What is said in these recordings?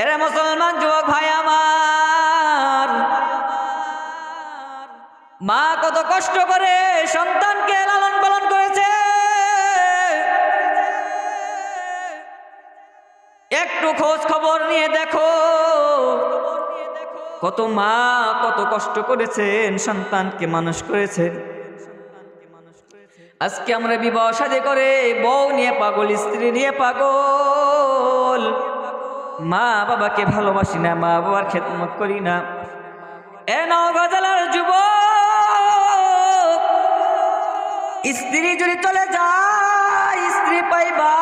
এরে মুসলমান যুবক ভাই আমার, মা কত কষ্ট করে সন্তানকে লালন পালন করেছে। একটু খোঁজ খবর নিয়ে দেখো, কত মা কত কষ্ট করেছেন, সন্তানকে মানুষ করেছেন। আজকে আমরা বিবাহ শাদী করে বউ নিয়ে পাগল, স্ত্রী নিয়ে পাগল, মা বাবাকে ভালোবাসি না, মা বাবার খেদমত করি না। এ নওগাঁ জেলার যুবক, স্ত্রী যদি চলে যায় স্ত্রী পাইবা,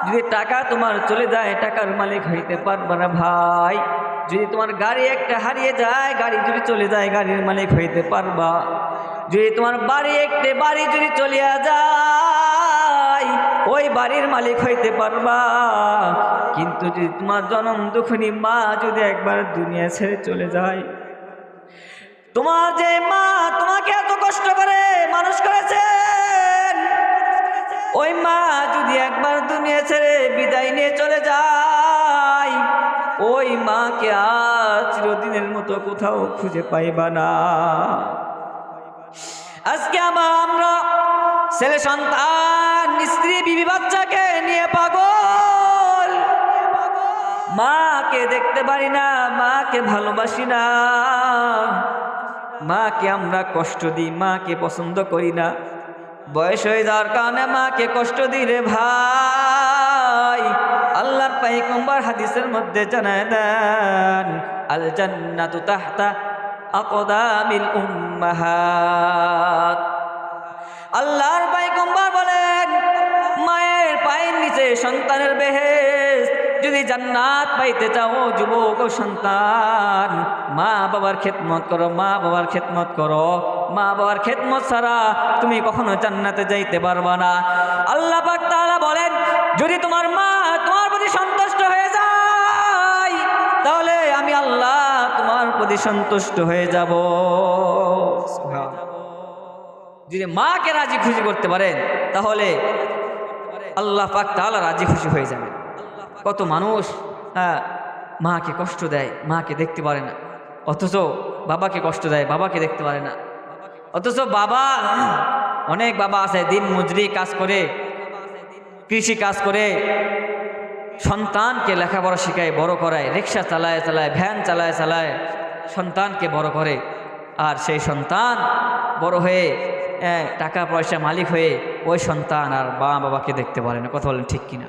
যদি টাকা তোমার চলে যায় টাকার মালিক হইতে পারবা না ভাই। যদি তোমার গাড়ি একটা হারিয়ে যায়, গাড়ি যদি চলে যায় গাড়ির মালিক হইতে পারবা। যদি তোমার বাড়ি একটা বাড়ি যদি চলিয়া যায় ওই বাড়ির মালিক হইতে পারবা। কিন্তু যদি তোমার জনম দুঃখিনী মা যদি একবার দুনিয়া ছেড়ে চলে যায়, তোমার যে মা তোমাকে এত কষ্ট করে মানুষ করেছেন, ওই মা যদি একবার দুনিয়া ছেড়ে বিদায় নিয়ে চলে যায়, ওই মাকে আর চিরদিনের মতো কোথাও খুঁজে পাইবা না। আজকে আমরা ছেলে সন্তান, স্ত্রী, বিবি, বাচ্চাকে নিয়ে পাগল, মাকে দেখতে পারি না, মাকে ভালোবাসি না, মাকে আমরা কষ্ট দিই, মাকে পছন্দ করি না। বয়স হয়ে যাওয়ার কারণে মাকে কষ্ট দিলে ভাই, আল্লাহর পয়গম্বর হাদিসের মধ্যে জানায় দেন, আল জান্নাতু তাহতা আকদামিল উম্মাহাত। আল্লাহর পয়গম্বর বলেন, মায়ের পায়ের নিচে সন্তানের বেহেশত। যদি জান্নাত পাইতে চাও যুবক ও সন্তান, মা বাবার খেদমত করো, মা বাবার খেদমত করো। মা বাবার খেদমত ছাড়া তুমি কখনো জান্নাতে যাইতে পারবা না। আল্লাহ পাক তাআলা বলেন, যদি তোমার মা তোমার প্রতি সন্তুষ্ট হয়ে যায়, তাহলে আমি আল্লাহ তোমার প্রতি সন্তুষ্ট হয়ে যাব। যদি মাকে রাজি খুশি করতে পারেন, তাহলে আল্লাহ পাক তাআলা রাজি খুশি হয়ে যাবে। কত মানুষ মাকে কষ্ট দেয়, মাকে দেখতে পারে না, অথচ বাবাকে কষ্ট দেয়, বাবাকে দেখতে পারে না। অথচ বাবা, অনেক বাবা আছে দিন মজুরি কাজ করে, কৃষি কাজ করে সন্তানকে লেখাপড়া শিখায়, বড় করায়, রিক্সা চালায় চালায়, ভ্যান চালায় চালায় সন্তানকে বড় করে। আর সেই সন্তান বড় হয়ে টাকা পয়সা মালিক হয়ে ওই সন্তান আর বাবাকে দেখতে পারে না। কথা বলেন ঠিক কিনা?